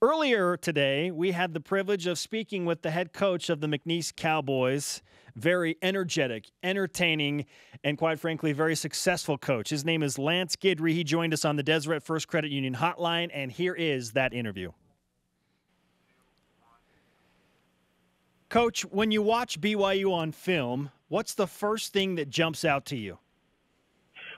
Earlier today, we had the privilege of speaking with the head coach of the McNeese Cowboys. Very energetic, entertaining, and quite frankly, very successful coach. His name is Lance Guidry. He joined us on the Deseret First Credit Union hotline, and here is that interview. Coach, when you watch BYU on film, what's the first thing that jumps out to you?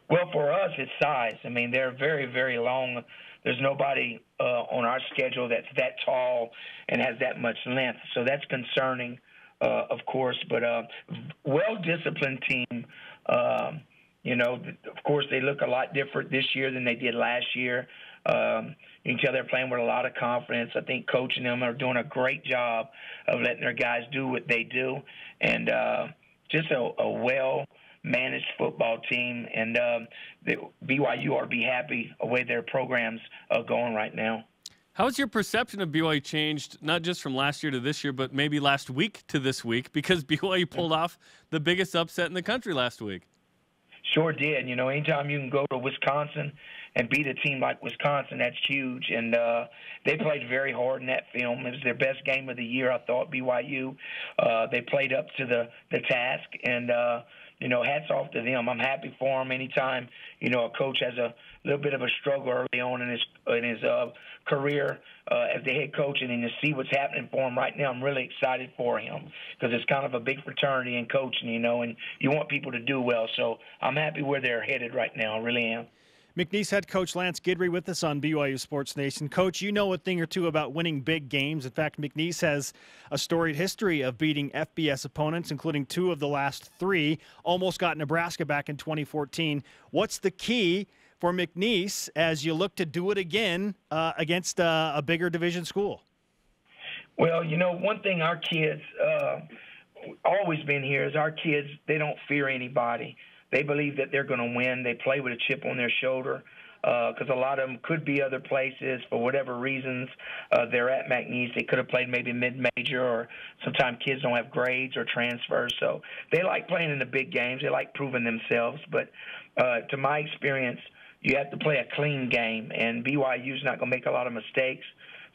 Well, for us, it's size. I mean, they're very, very long. There's nobody on our schedule that's that tall and has that much length. So that's concerning, of course. But well-disciplined team. Of course, they look a lot different this year than they did last year. You can tell they're playing with a lot of confidence. I think Coach and them are doing a great job of letting their guys do what they do. And just a well-managed football team. And BYU ought to be happy the way their program's going right now. How has your perception of BYU changed, not just from last year to this year, but maybe last week to this week, because BYU pulled off the biggest upset in the country last week? Sure did. You know, anytime you can go to Wisconsin and beat a team like Wisconsin, that's huge. And they played very hard in that film. It was their best game of the year, I thought, BYU. They played up to the task, and hats off to them. I'm happy for them. Anytime, a coach has a little bit of a struggle early on in his career as the head coach, and then to see what's happening for him right now, I'm really excited for him because it's kind of a big fraternity in coaching, and you want people to do well. So I'm happy where they're headed right now. I really am. McNeese head coach Lance Guidry with us on BYU Sports Nation. Coach, you know a thing or two about winning big games. In fact, McNeese has a storied history of beating FBS opponents, including 2 of the last 3. Almost got Nebraska back in 2014. What's the key for McNeese as you look to do it again against a bigger division school? Well, one thing our kids always been here is our kids, they don't fear anybody. They believe that they're going to win. They play with a chip on their shoulder because a lot of them could be other places for whatever reasons. They're at McNeese. They could have played maybe mid-major, or sometimes kids don't have grades or transfers. So they like playing in the big games. They like proving themselves. But to my experience, you have to play a clean game, and BYU's not going to make a lot of mistakes,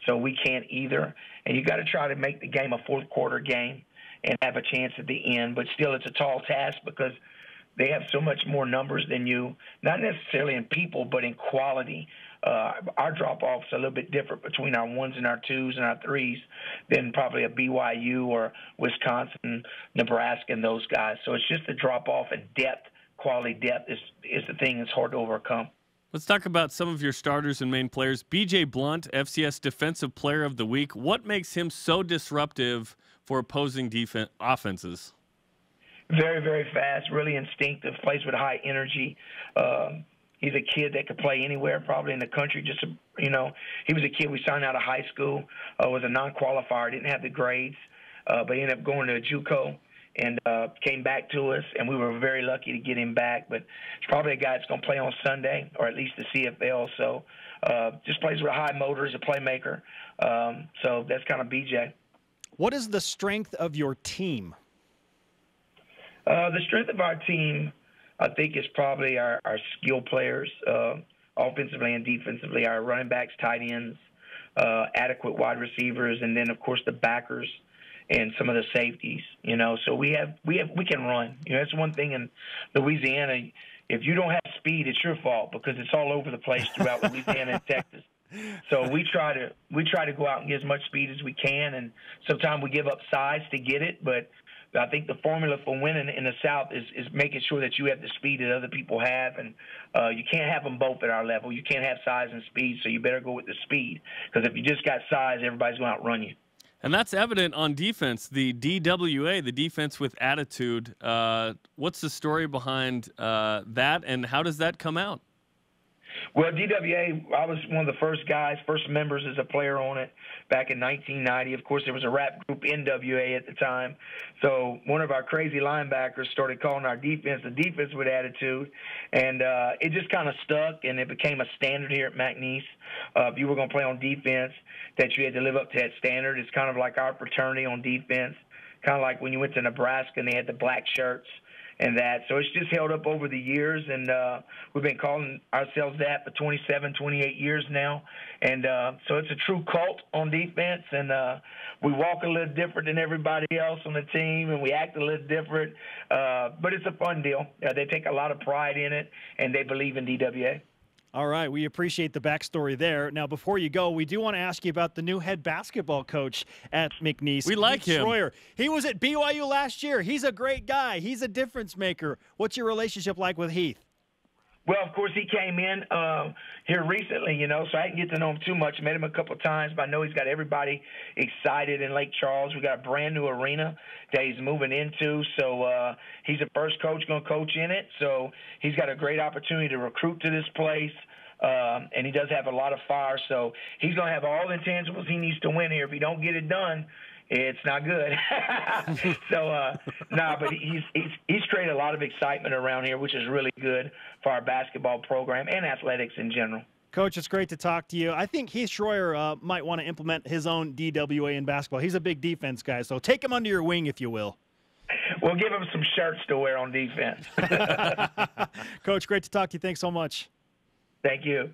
so we can't either. And you got to try to make the game a fourth-quarter game and have a chance at the end. But still, it's a tall task because they have so much more numbers than you, not necessarily in people, but in quality. Our drop-off's a little bit different between our 1s and our 2s and our 3s than probably a BYU or Wisconsin, Nebraska, and those guys. So it's just the drop-off and depth, quality depth is the thing that's hard to overcome. Let's talk about some of your starters and main players. Blount, FCS Defensive Player of the Week. What makes him so disruptive for opposing offenses? Very, very fast, really instinctive, plays with high energy. He's a kid that could play anywhere probably in the country. He was a kid we signed out of high school, was a non-qualifier, didn't have the grades, but he ended up going to a JUCO and came back to us, and we were very lucky to get him back. But he's probably a guy that's going to play on Sunday or at least the CFL. So just plays with a high motor, he's a playmaker. So that's kind of BJ. What is the strength of your team? The strength of our team, I think, is probably our skill players, offensively and defensively, our running backs, tight ends, adequate wide receivers, and then, of course, the backers and some of the safeties. So we can run. That's one thing in Louisiana. If you don't have speed, it's your fault because it's all over the place throughout Louisiana and Texas. So we try to go out and get as much speed as we can, and sometimes we give up size to get it, but I think the formula for winning in the South is making sure that you have the speed that other people have, and you can't have them both at our level. You can't have size and speed, so you better go with the speed because if you just got size, everybody's going to outrun you. And that's evident on defense, the DWA, the defense with attitude. What's the story behind that, and how does that come out? Well, DWA, I was one of the first members as a player on it back in 1990. Of course, there was a rap group, NWA, at the time. So one of our crazy linebackers started calling our defense the defense with attitude, and it just kind of stuck, and it became a standard here at McNeese. If you were going to play on defense, that you had to live up to that standard. It's kind of like our fraternity on defense, kind of like when you went to Nebraska and they had the black shirts. and that. So it's just held up over the years, and we've been calling ourselves that for 27, 28 years now. And so it's a true cult on defense, and we walk a little different than everybody else on the team, and we act a little different. But it's a fun deal. They take a lot of pride in it, and they believe in DWA. All right, we appreciate the backstory there. Now, before you go, we do want to ask you about the new head basketball coach at McNeese. We like Heath him. Schroyer. He was at BYU last year. He's a great guy. He's a difference maker. What's your relationship like with Heath? Well, of course, he came in here recently, so I didn't get to know him too much. Met him a couple of times, but I know he's got everybody excited in Lake Charles. We got a brand-new arena that he's moving into, so he's the first coach going to coach in it. So he's got a great opportunity to recruit to this place, and he does have a lot of fire. So he's going to have all the intangibles he needs to win here. If he don't get it done, it's not good. So, but he's created a lot of excitement around here, which is really good for our basketball program and athletics in general. Coach, it's great to talk to you. I think Heath Schroyer might want to implement his own DWA in basketball. He's a big defense guy, so take him under your wing, if you will. We'll give him some shirts to wear on defense. Coach, great to talk to you. Thanks so much. Thank you.